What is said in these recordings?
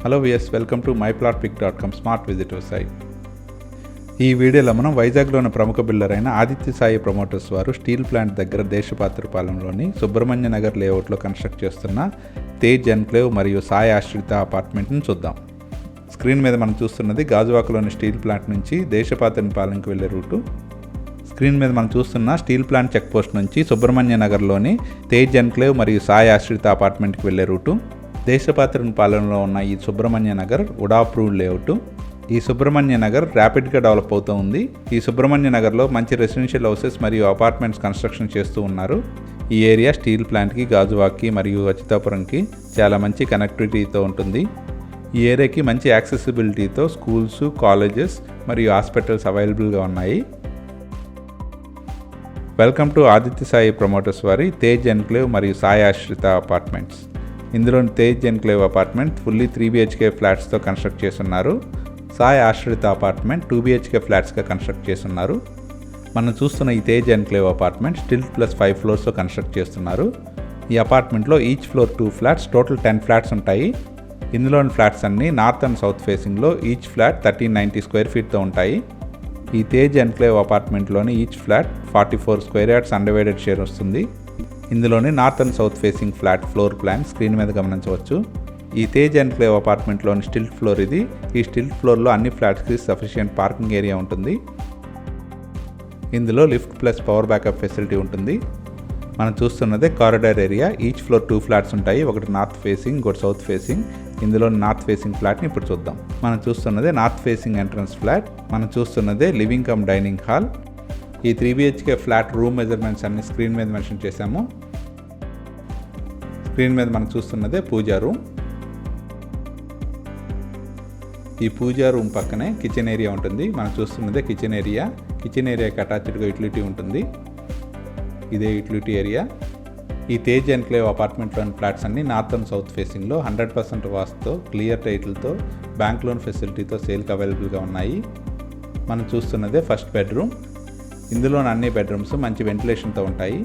Hello viewers, welcome to myplotpic.com smart visitor site. ఈ వీడియోలో మనం వైజాగ్లోని ప్రముఖ బిల్డర్ అయిన ఆదిత్య సాయి ప్రమోటర్స్ వారు స్టీల్ ప్లాంట్ దగ్గర దేశపాత్రపాలెంలోని సుబ్రహ్మణ్య నగర్ లేఅవుట్లో కన్స్ట్రక్ట్ చేస్తున్న తేజ్ ఎన్క్లేవ్ మరియు సాయి ఆశ్రిత అపార్ట్మెంట్ని చూద్దాం. స్క్రీన్ మీద మనం చూస్తున్నది గాజువాకలోని స్టీల్ ప్లాంట్ నుంచి దేశపాత్రపాలెంకి వెళ్ళే రూటు. స్క్రీన్ మీద మనం చూస్తున్న స్టీల్ ప్లాంట్ చెక్ పోస్ట్ నుంచి సుబ్రహ్మణ్య నగర్లోని తేజ్ ఎన్క్లేవ్ మరియు సాయి ఆశ్రిత అపార్ట్మెంట్కి వెళ్ళే రూటు. దేశపాత్రపాలెంలో ఉన్న ఈ సుబ్రహ్మణ్య నగర్ వుడ్ అప్రూవ్డ్ లేఅవుట్. ఈ సుబ్రహ్మణ్య నగర్ ర్యాపిడ్గా డెవలప్ అవుతూ ఉంది. ఈ సుబ్రహ్మణ్య నగర్లో మంచి రెసిడెన్షియల్ హౌసెస్ మరియు అపార్ట్మెంట్స్ కన్స్ట్రక్షన్ చేస్తూ ఉన్నారు. ఈ ఏరియా స్టీల్ ప్లాంట్కి, గాజువాక్కి మరియు అచ్యుతాపురంకి చాలా మంచి కనెక్టివిటీతో ఉంటుంది. ఈ ఏరియాకి మంచి యాక్సెసిబిలిటీతో స్కూల్స్, కాలేజెస్ మరియు హాస్పిటల్స్ అవైలబుల్గా ఉన్నాయి. Welcome to Aditya Sai promoters వారి తేజ్ ఎన్క్లేవ్ మరియు సాయి ఆశ్రిత అపార్ట్మెంట్స్. ఇందులోని Tej enclave apartment fully 3 BHK ఫ్లాట్స్తో కన్స్ట్రక్ట్ చేస్తున్నారు. సాయి ఆశ్రిత అపార్ట్మెంట్ 2 BHK ఫ్లాట్స్గా కన్స్ట్రక్ట్ చేస్తున్నారు. మనం చూస్తున్న ఈ Tej enclave apartment stilt plus 5 ఫ్లోర్స్తో కన్స్ట్రక్ట్ చేస్తున్నారు. ఈ అపార్ట్మెంట్లో each floor 2 flats, total 10 flats ఉంటాయి. ఇందులోని ఫ్లాట్స్ అన్నీ నార్త్ అండ్ సౌత్ ఫేసింగ్లో ఈచ్ ఫ్లాట్ 1390 స్క్వేర్ ఫీట్తో ఉంటాయి. ఈ తేజ్ ఎన్క్లేవ్ అపార్ట్మెంట్లోని each flat 44 square yards undivided share వస్తుంది. ఇందులోని north and south facing flat floor plan screen మీద గమనించవచ్చు. ఈ తేజ్ ఎన్క్లేవ్ అపార్ట్మెంట్లోని స్టిల్ట్ ఫ్లోర్ ఇది. ఈ స్టిల్ట్ ఫ్లోర్లో అన్ని ఫ్లాట్స్కి సఫిషియెంట్ పార్కింగ్ ఏరియా ఉంటుంది. ఇందులో lift plus power backup facility ఉంటుంది. మనం చూస్తున్నదే corridor area. Each floor 2 flats ఉంటాయి. ఒకటి నార్త్ ఫేసింగ్, ఇంకోటి సౌత్ ఫేసింగ్. ఇందులో నార్త్ ఫేసింగ్ ఫ్లాట్ని ఇప్పుడు చూద్దాం. మనం చూస్తున్నదే నార్త్ ఫేసింగ్ ఎంట్రన్స్ ఫ్లాట్. మనం చూస్తున్నదే లివింగ్ కమ్ డైనింగ్ హాల్. ఈ 3 BHK ఫ్లాట్ రూమ్ మెజర్మెంట్స్ అన్ని స్క్రీన్ మీద మెన్షన్ చేశాము. స్క్రీన్ మీద మనం చూస్తున్నదే పూజా రూమ్. ఈ పూజా రూమ్ పక్కనే కిచెన్ ఏరియా ఉంటుంది. మనం చూస్తున్నదే కిచెన్ ఏరియా. కిచెన్ ఏరియాకి అటాచ్డ్గా యూటిలిటీ ఉంటుంది. ఇదే యూటిలిటీ ఏరియా. ఈ తేజ్ ఎన్క్లేవ్ అపార్ట్మెంట్లోని ఫ్లాట్స్ అన్ని నార్త్ అండ్ సౌత్ ఫేసింగ్లో 100% వాస్తుతో, క్లియర్ టైటిల్తో, బ్యాంక్ లోన్ ఫెసిలిటీతో సేల్కి అవైలబుల్గా ఉన్నాయి. మనం చూస్తున్నదే ఫస్ట్ బెడ్రూమ్. ఇందులోని అన్ని బెడ్రూమ్స్ మంచి వెంటిలేషన్తో ఉంటాయి.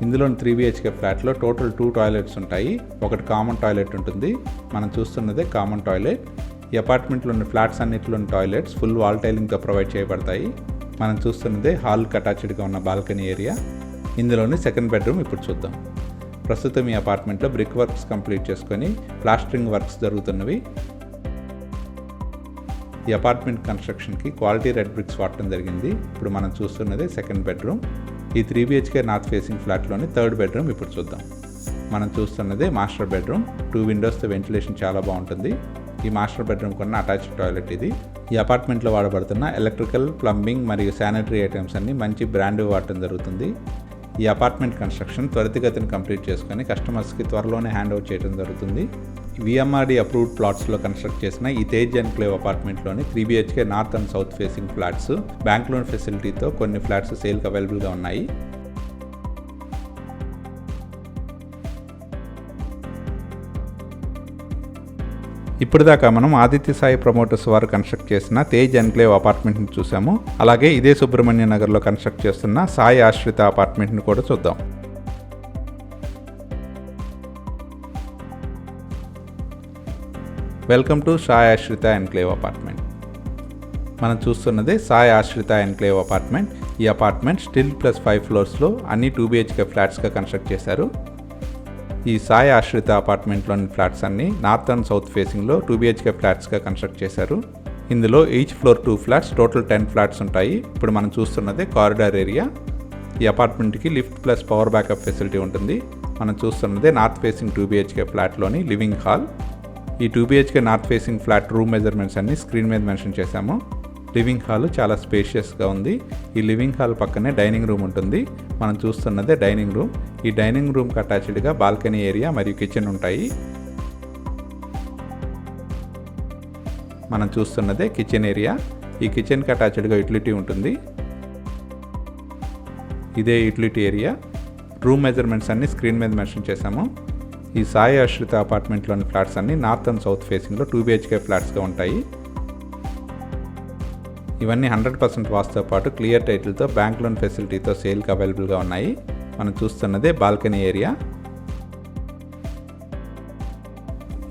ఇందులోని 3 BHK ఫ్లాట్లో టోటల్ 2 టాయిలెట్స్ ఉంటాయి. ఒకటి కామన్ టాయిలెట్ ఉంటుంది. మనం చూస్తున్నదే కామన్ టాయిలెట్. ఈ అపార్ట్మెంట్లోని ఫ్లాట్స్ అన్నింటిలోని టాయిలెట్స్ ఫుల్ వాల్ టైలింగ్తో ప్రొవైడ్ చేయబడతాయి. మనం చూస్తున్నదే హాల్కి అటాచ్డ్గా ఉన్న బాల్కనీ ఏరియా. ఇందులోని సెకండ్ బెడ్రూమ్ ఇప్పుడు చూద్దాం. ప్రస్తుతం ఈ అపార్ట్మెంట్లో బ్రిక్ వర్క్స్ కంప్లీట్ చేసుకొని ప్లాస్టరింగ్ వర్క్స్ జరుగుతున్నవి. ఈ అపార్ట్మెంట్ కన్స్ట్రక్షన్కి క్వాలిటీ రెడ్ బ్రిక్స్ వాడటం జరిగింది. ఇప్పుడు మనం చూస్తున్నది సెకండ్ బెడ్రూమ్. ఈ 3 BHK నార్త్ ఫేసింగ్ ఫ్లాట్లోని థర్డ్ బెడ్రూమ్ ఇప్పుడు చూద్దాం. మనం చూస్తున్నది మాస్టర్ బెడ్రూమ్. 2 విండోస్తో వెంటిలేషన్ చాలా బాగుంటుంది. ఈ మాస్టర్ బెడ్రూమ్ కొన్న అటాచ్డ్ టాయిలెట్ ఇది. ఈ అపార్ట్మెంట్లో వాడబడుతున్న ఎలక్ట్రికల్, ప్లంబింగ్ మరియు శానిటరీ ఐటమ్స్ అన్ని మంచి బ్రాండ్ వాడటం జరుగుతుంది. ఈ అపార్ట్మెంట్ కన్స్ట్రక్షన్ త్వరితగతిని కంప్లీట్ చేసుకొని కస్టమర్స్కి త్వరలోనే హ్యాండ్ ఓవర్ చేయడం జరుగుతుంది. VMRD అప్రూవ్డ్ ప్లాట్స్లో కన్స్ట్రక్ట్ చేసిన ఈ తేజ్ ఎన్క్లేవ్ అపార్ట్మెంట్లోని 3 BHK north and south facing flats bank loan ఫెసిలిటీతో కొన్ని ఫ్లాట్స్ సేల్కి అవైలబుల్గా ఉన్నాయి. ఇప్పటిదాకా మనం ఆదిత్య సాయి ప్రమోటర్స్ వారు కన్స్ట్రక్ట్ చేసిన తేజ్ ఎన్క్లేవ్ అపార్ట్మెంట్ని చూసాము. అలాగే ఇదే సుబ్రహ్మణ్య నగర్లో కన్స్ట్రక్ట్ చేస్తున్న సాయి ఆశ్రిత అపార్ట్మెంట్ని కూడా చూద్దాం. Welcome to Sai Ashrita enclave apartment. మనం చూస్తున్నది సాయి ఆశ్రిత ఎన్క్లేవ్ అపార్ట్మెంట్. ఈ అపార్ట్మెంట్ స్టిల్ ప్లస్ 5 ఫ్లోర్స్లో అన్ని 2 BHK ఫ్లాట్స్గా కన్స్ట్రక్ట్ చేశారు. ఈ సాయి ఆశ్రిత అపార్ట్మెంట్లోని ఫ్లాట్స్ అన్ని నార్త్ అండ్ సౌత్ ఫేసింగ్లో 2 BHK ఫ్లాట్స్గా కన్స్ట్రక్ట్ చేశారు. ఇందులో each floor 2 flats, total 10 flats ఉంటాయి. ఇప్పుడు మనం చూస్తున్నది కారిడార్ ఏరియా. ఈ అపార్ట్మెంట్కి lift plus power backup facility ఉంటుంది. మనం చూస్తున్నది నార్త్ ఫేసింగ్ 2 BHK ఫ్లాట్లోని లివింగ్ హాల్. ఈ 2 BHK north facing flat room measurements అన్ని స్క్రీన్ మీద మెన్షన్ చేశాము. లివింగ్ హాల్ చాలా స్పేషియస్గా ఉంది. ఈ లివింగ్ హాల్ పక్కనే డైనింగ్ రూమ్ ఉంటుంది. మనం చూస్తున్నదే డైనింగ్ రూమ్. ఈ డైనింగ్ రూమ్కి అటాచ్డ్గా బాల్కనీ ఏరియా మరియు కిచెన్ ఉంటాయి. మనం చూస్తున్నదే కిచెన్ ఏరియా. ఈ కిచెన్కి అటాచ్డ్గా యూటిలిటీ ఉంటుంది. ఇదే యూటిలిటీ ఏరియా. రూమ్ మెజర్మెంట్స్ అన్ని స్క్రీన్ మీద మెన్షన్ చేశాము. ఈ సాయి ఆశ్రిత అపార్ట్మెంట్లోని ఫ్లాట్స్ అన్ని నార్త్ అండ్ సౌత్ ఫేసింగ్లో 2 BHK ఫ్లాట్స్గా ఉంటాయి. ఇవన్నీ 100% వాస్తుతో పాటు క్లియర్ టైటిల్తో, బ్యాంక్ లోన్ ఫెసిలిటీతో సేల్కి అవైలబుల్గా ఉన్నాయి. మనం చూస్తున్నదే బాల్కనీ ఏరియా.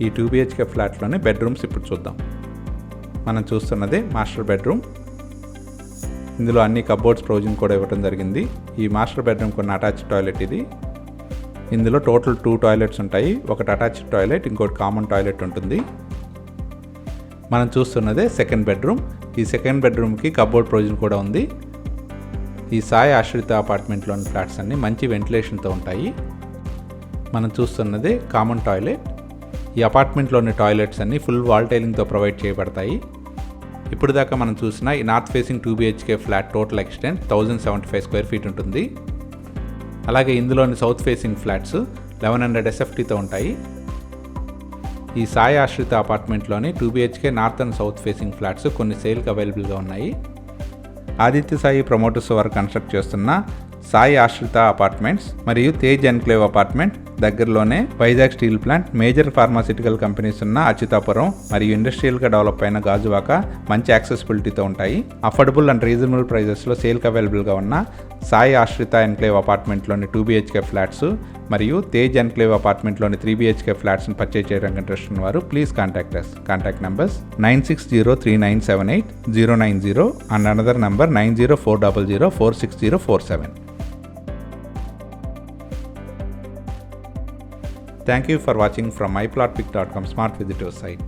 ఈ 2 BHK ఫ్లాట్లోని బెడ్రూమ్స్ ఇప్పుడు చూద్దాం. మనం చూస్తున్నదే మాస్టర్ బెడ్రూమ్. ఇందులో అన్ని కబోర్డ్స్ ప్రొవిజన్ కూడా ఇవ్వడం జరిగింది. ఈ మాస్టర్ బెడ్రూమ్కి ఉన్న అటాచ్డ్ టాయిలెట్ ఇది. ఇందులో టోటల్ 2 టాయిలెట్స్ ఉంటాయి. ఒకటి అటాచ్డ్ టాయిలెట్, ఇంకోటి కామన్ టాయిలెట్ ఉంటుంది. మనం చూస్తున్నదే సెకండ్ బెడ్రూమ్. ఈ సెకండ్ బెడ్రూమ్కి కబోర్డ్ ప్రొవిజన్ కూడా ఉంది. ఈ సాయి ఆశ్రిత అపార్ట్మెంట్లోని ఫ్లాట్స్ అన్నీ మంచి వెంటిలేషన్తో ఉంటాయి. మనం చూస్తున్నదే కామన్ టాయిలెట్. ఈ అపార్ట్మెంట్లోని టాయిలెట్స్ అన్నీ ఫుల్ వాల్ టైలింగ్తో ప్రొవైడ్ చేయబడతాయి. ఇప్పుడు దాకా మనం చూసిన ఈ north facing 2 BHK flat total extent 1075 square feet ఉంటుంది. అలాగే ఇందులోని సౌత్ ఫేసింగ్ ఫ్లాట్స్ 1100 SFTతో ఉంటాయి. ఈ Sai Ashrita అపార్ట్మెంట్లోని 2 BHK north and south facing flats కొన్ని సేల్కి అవైలబుల్గా ఉన్నాయి. ఆదిత్య సాయి ప్రమోటర్స్ వారు కన్స్ట్రక్ట్ చేస్తున్న సాయి ఆశ్రిత అపార్ట్మెంట్స్ మరియు తేజ్ ఎన్క్లేవ్ అపార్ట్మెంట్ దగ్గరలోనే Vizag steel plant, major pharmaceutical companies ఉన్న అచ్యుతాపురం మరియు ఇండస్ట్రియల్గా డెవలప్ అయిన గాజువాక మంచి యాక్సెసిబిలిటీతో ఉంటాయి. అఫోర్డబుల్ అండ్ రీజనబుల్ ప్రైజెస్లో సేల్కి అవైలబుల్గా ఉన్న Sai Ashrita enclave అపార్ట్మెంట్లోని 2 BHK flats మరియు తేజ్ ఎన్క్లేవ్ అపార్ట్మెంట్లోని 3 BHK ఫ్లాట్స్ని పర్చేజ్ చేయడానికి ఇంట్రెస్ట్ ఉన్నవారు please contact us. Contact numbers 9603978090 and another number 9040046047. Thank you for watching from myplotpic.com Smart Visitor site.